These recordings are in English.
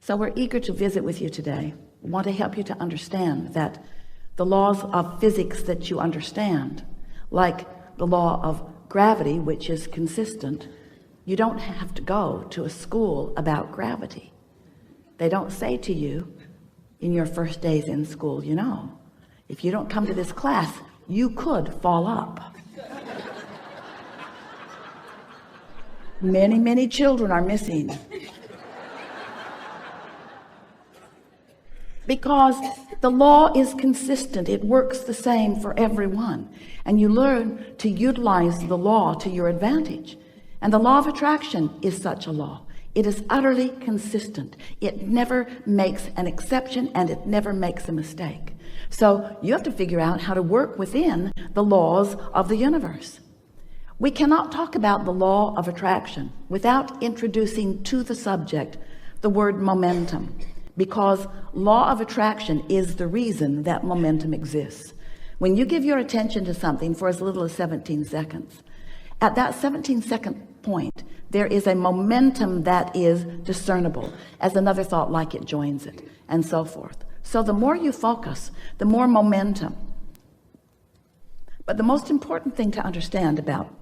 So we're eager to visit with you today. We want to help you to understand that the laws of physics that you understand, like the law of gravity, which is consistent, you don't have to go to a school about gravity. They don't say to you in your first days in school, you know, if you don't come to this class, you could fall up. Many children are missing because the law is consistent. It works the same for everyone, and you learn to utilize the law to your advantage. And the law of attraction is such a law. It is utterly consistent. It never makes an exception, and it never makes a mistake. So you have to figure out how to work within the laws of the universe. We cannot talk about the law of attraction without introducing to the subject the word momentum, because law of attraction is the reason that momentum exists. When you give your attention to something for as little as 17 seconds, at that 17-second point, there is a momentum that is discernible as another thought like it joins it, and so forth. So the more you focus, the more momentum. But the most important thing to understand about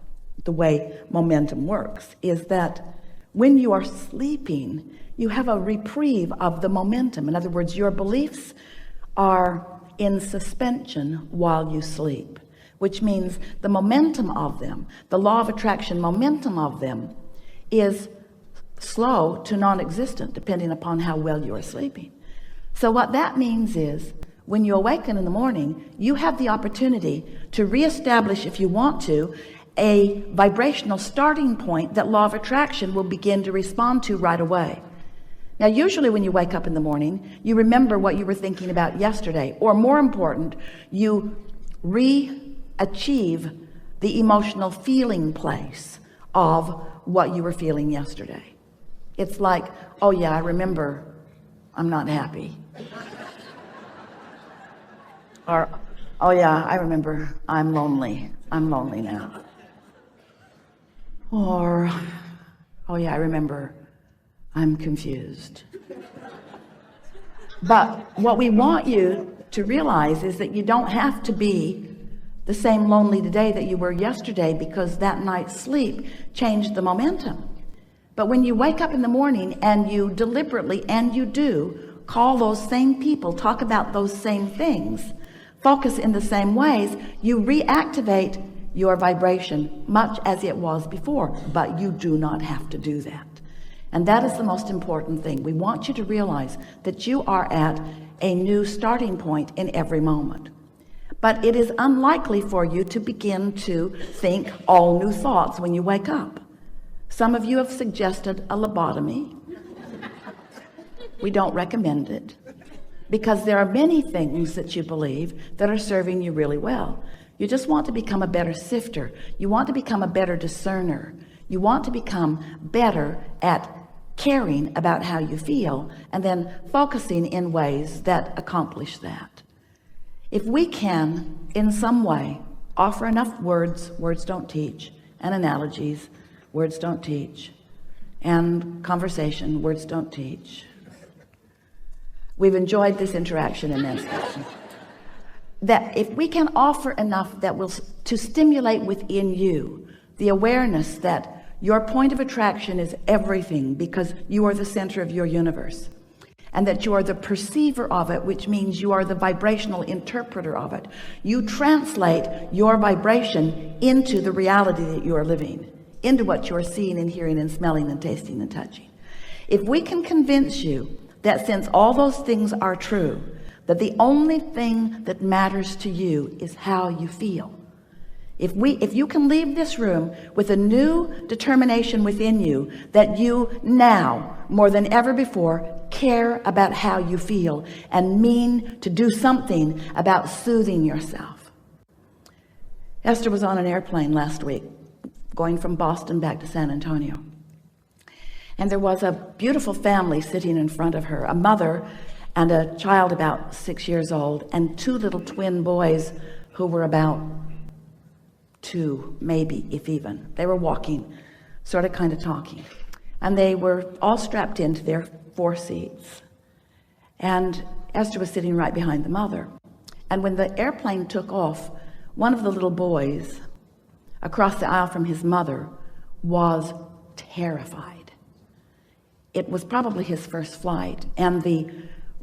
the way momentum works is that when you are sleeping, you have a reprieve of the momentum. In other words, your beliefs are in suspension while you sleep, which means the momentum of them, the law of attraction momentum of them, is slow to non-existent depending upon how well you are sleeping. So what that means is when you awaken in the morning, you have the opportunity to reestablish, if you want to, a vibrational starting point that law of attraction will begin to respond to right away. Now, usually when you wake up in the morning, you remember what you were thinking about yesterday, or more important, you achieve the emotional feeling place of what you were feeling yesterday. It's like, oh yeah, I remember I'm not happy. Or, oh yeah, I remember I'm lonely now. Or, oh yeah, I remember I'm confused. But what we want you to realize is that you don't have to be the same lonely today that you were yesterday, because that night's sleep changed the momentum. But when you wake up in the morning and you deliberately, and you do, call those same people, talk about those same things, focus in the same ways, you reactivate your vibration much as it was before. But you do not have to do that. And that is the most important thing. We want you to realize that you are at a new starting point in every moment. But it is unlikely for you to begin to think all new thoughts when you wake up. Some of you have suggested a lobotomy. We don't recommend it, because there are many things that you believe that are serving you really well. You just want to become a better sifter. You want to become a better discerner. You want to become better at caring about how you feel, and then focusing in ways that accomplish that. If we can in some way offer enough words don't teach, and analogies, words don't teach, and conversation, words don't teach. We've enjoyed this interaction immensely. That if we can offer enough that will to stimulate within you the awareness that your point of attraction is everything, because you are the center of your universe, and that you are the perceiver of it, which means you are the vibrational interpreter of it. You translate your vibration into the reality that you are living, into what you are seeing and hearing and smelling and tasting and touching. If we can convince you that since all those things are true, that the only thing that matters to you is how you feel. If you can leave this room with a new determination within you that you now, more than ever before, care about how you feel and mean to do something about soothing yourself. Esther was on an airplane last week going from Boston back to San Antonio, and there was a beautiful family sitting in front of her, a mother and a child about 6 years old, and two little twin boys who were about 2, maybe, if even. They were walking, sort of kind of talking, and they were all strapped into their 4 seats, and Esther was sitting right behind the mother. And when the airplane took off, one of the little boys across the aisle from his mother was terrified. It was probably his first flight, and the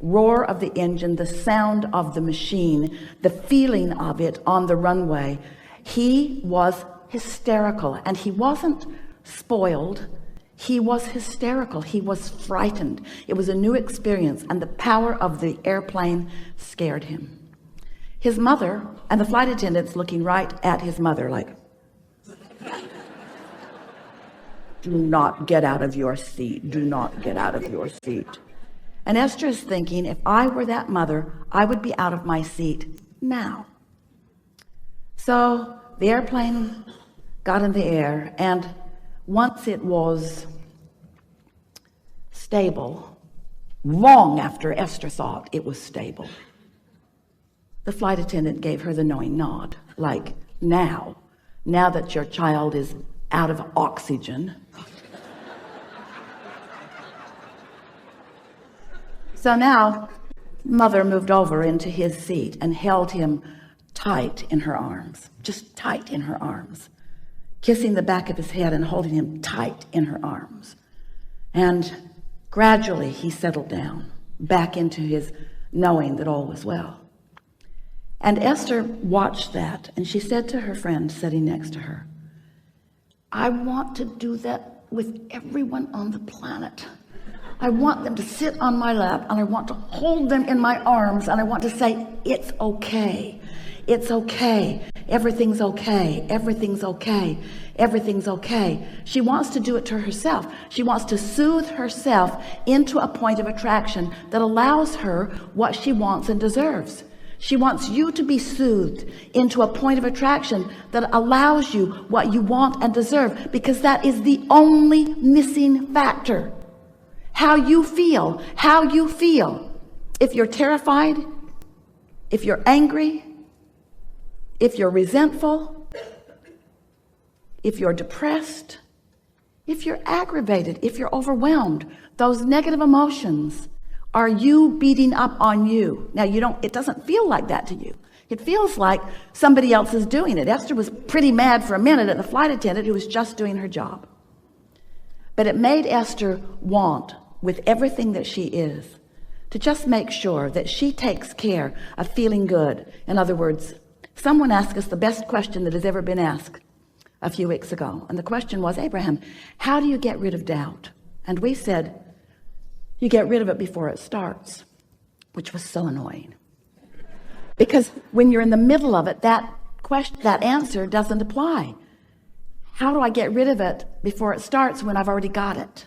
roar of the engine, the sound of the machine, the feeling of it on the runway, he was hysterical. And he wasn't spoiled, he was hysterical. He was frightened. It was a new experience, and the power of the airplane scared him. His mother and the flight attendants looking right at his mother like, do not get out of your seat, do not get out of your seat. And Esther is thinking, if I were that mother, I would be out of my seat now. So the airplane got in the air, and once it was stable, long after Esther thought it was stable, the flight attendant gave her the knowing nod, like, now that your child is out of oxygen. So now mother moved over into his seat and held him tight in her arms, just tight in her arms, kissing the back of his head and holding him tight in her arms. And gradually he settled down back into his knowing that all was well. And Esther watched that, and she said to her friend sitting next to her, I want to do that with everyone on the planet. I want them to sit on my lap, and I want to hold them in my arms, and I want to say, it's okay. It's okay. Everything's okay. Everything's okay. Everything's okay. She wants to do it to herself. She wants to soothe herself into a point of attraction that allows her what she wants and deserves. She wants you to be soothed into a point of attraction that allows you what you want and deserve, because that is the only missing factor. How you feel, how you feel. If you're terrified, if you're angry, if you're resentful, if you're depressed, if you're aggravated, if you're overwhelmed, those negative emotions are you beating up on you. Now it doesn't feel like that to you. It feels like somebody else is doing it. Esther was pretty mad for a minute at the flight attendant who was just doing her job. But it made Esther want, with everything that she is, to just make sure that she takes care of feeling good. In other words, someone asked us the best question that has ever been asked a few weeks ago. And the question was, Abraham, how do you get rid of doubt? And we said, you get rid of it before it starts, which was so annoying. Because when you're in the middle of it, that answer doesn't apply. How do I get rid of it before it starts when I've already got it?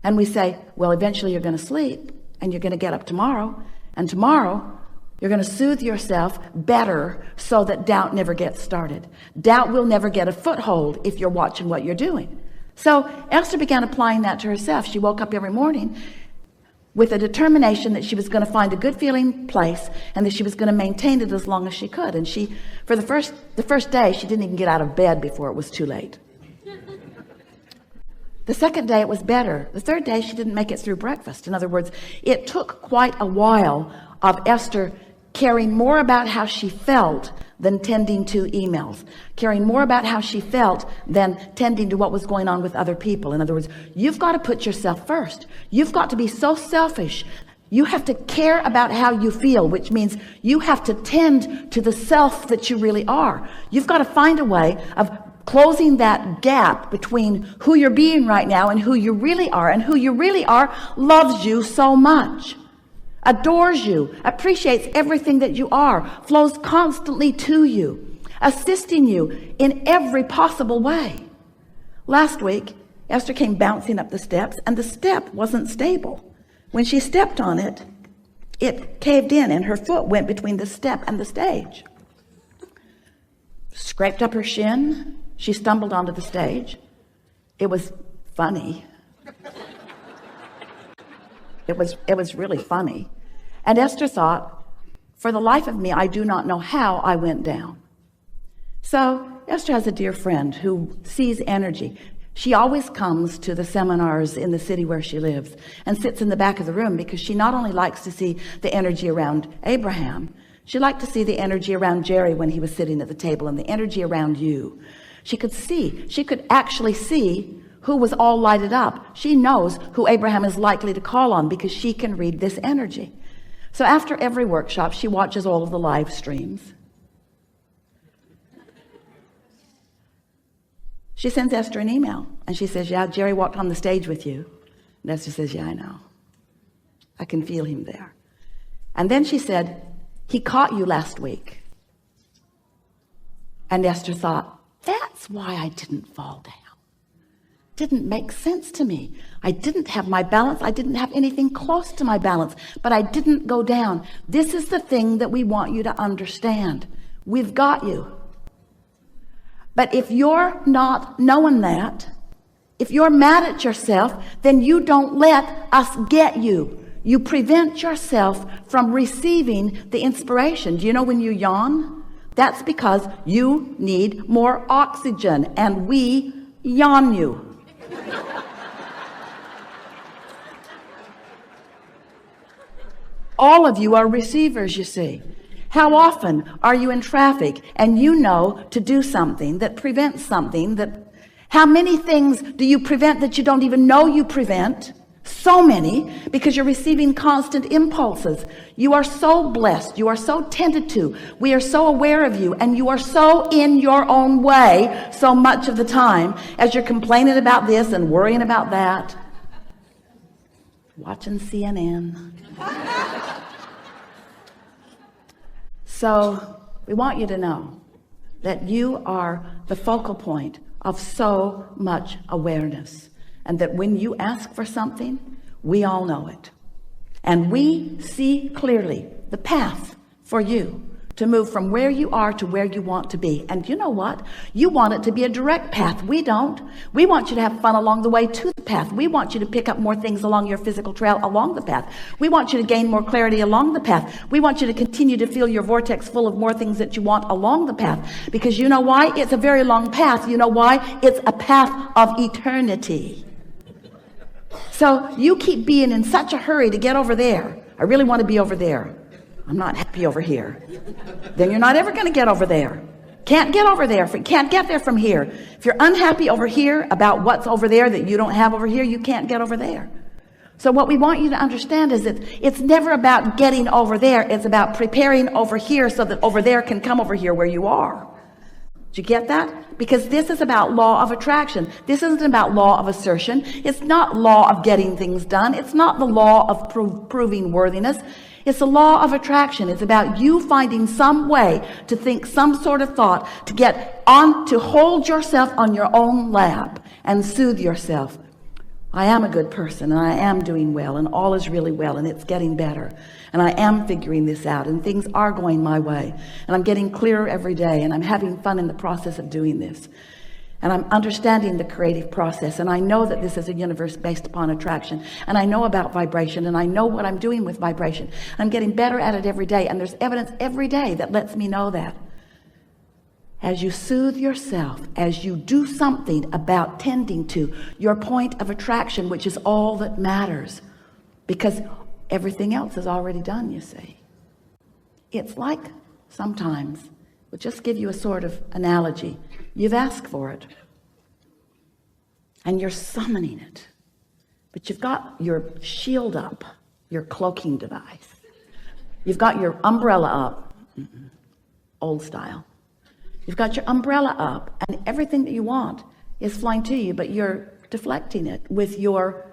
And we say, well, eventually you're going to sleep, and you're going to get up tomorrow, and tomorrow you're going to soothe yourself better so that doubt never gets started. Doubt will never get a foothold if you're watching what you're doing. So Esther began applying that to herself. She woke up every morning with a determination that she was going to find a good feeling place, and that she was going to maintain it as long as she could. And she, for the first day, she didn't even get out of bed before it was too late. The second day it was better. The third day she didn't make it through breakfast. In other words, it took quite a while of Esther caring more about how she felt than tending to emails, caring more about how she felt than tending to what was going on with other people. In other words, you've got to put yourself first. You've got to be so selfish. You have to care about how you feel, which means you have to tend to the self that you really are. You've got to find a way of closing that gap between who you're being right now and who you really are. And who you really are loves you so much, adores you, appreciates everything that you are, flows constantly to you, assisting you in every possible way. Last week, Esther came bouncing up the steps, and the step wasn't stable. When she stepped on it, it caved in, and her foot went between the step and the stage. Scraped up her shin. She stumbled onto the stage. It was funny. It was really funny. And Esther thought, for the life of me, I do not know how I went down. So Esther has a dear friend who sees energy. She always comes to the seminars in the city where she lives and sits in the back of the room because she not only likes to see the energy around Abraham, she liked to see the energy around Jerry when he was sitting at the table, and the energy around you. She could actually see who was all lighted up. She knows who Abraham is likely to call on because she can read this energy. So after every workshop, she watches all of the live streams. She sends Esther an email and she says, yeah, Jerry walked on the stage with you. And Esther says, yeah, I know. I can feel him there. And then she said, he caught you last week. And Esther thought, that's why I didn't fall down. Didn't make sense to me. I didn't have my balance. I didn't have anything close to my balance, but I didn't go down. This is the thing that we want you to understand. We've got you. But if you're not knowing that, if you're mad at yourself, then you don't let us get you. You prevent yourself from receiving the inspiration. Do you know when you yawn? That's because you need more oxygen, and we yawn you. All of you are receivers, you see. How often are you in traffic and you know to do something that prevents something that, how many things do you prevent that you don't even know you prevent? So many, because you're receiving constant impulses. You are so blessed. You are so tended to. We are so aware of you, and you are so in your own way so much of the time as you're complaining about this and worrying about that. Watching CNN. So we want you to know that you are the focal point of so much awareness, and that when you ask for something, we all know it, and we see clearly the path for you to move from where you are to where you want to be. And you know what? You want it to be a direct path. We don't. We want you to have fun along the way to the path. We want you to pick up more things along your physical trail along the path. We want you to gain more clarity along the path. We want you to continue to feel your vortex full of more things that you want along the path, because you know why? It's a very long path. You know why? It's a path of eternity. So you keep being in such a hurry to get over there. I really want to be over there. I'm not happy over here. Then you're not ever going to get over there. Can't get over there. Can't get there from here. If you're unhappy over here about what's over there that you don't have over here, you can't get over there. So what we want you to understand is that it's never about getting over there. It's about preparing over here so that over there can come over here where you are. Did you get that? Because this is about law of attraction. This isn't about law of assertion. It's not law of getting things done. It's not the law of proving worthiness. It's the law of attraction. It's about you finding some way to think some sort of thought, to get on, to hold yourself on your own lap and soothe yourself. I am a good person, and I am doing well, and all is really well, and it's getting better, and I am figuring this out, and things are going my way, and I'm getting clearer every day, and I'm having fun in the process of doing this, and I'm understanding the creative process, and I know that this is a universe based upon attraction, and I know about vibration, and I know what I'm doing with vibration. I'm getting better at it every day, and there's evidence every day that lets me know that. As you soothe yourself, as you do something about tending to your point of attraction, which is all that matters, because everything else is already done, you see. It's like sometimes, we'll just give you a sort of analogy. You've asked for it, and you're summoning it, but you've got your shield up, your cloaking device. You've got your umbrella up, old style. You've got your umbrella up, and everything that you want is flying to you, but you're deflecting it with your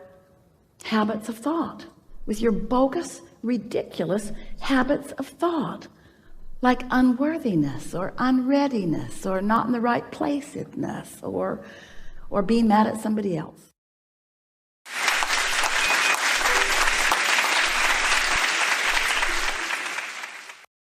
habits of thought, with your bogus, ridiculous habits of thought, like unworthiness or unreadiness or not in the right placeness or being mad at somebody else.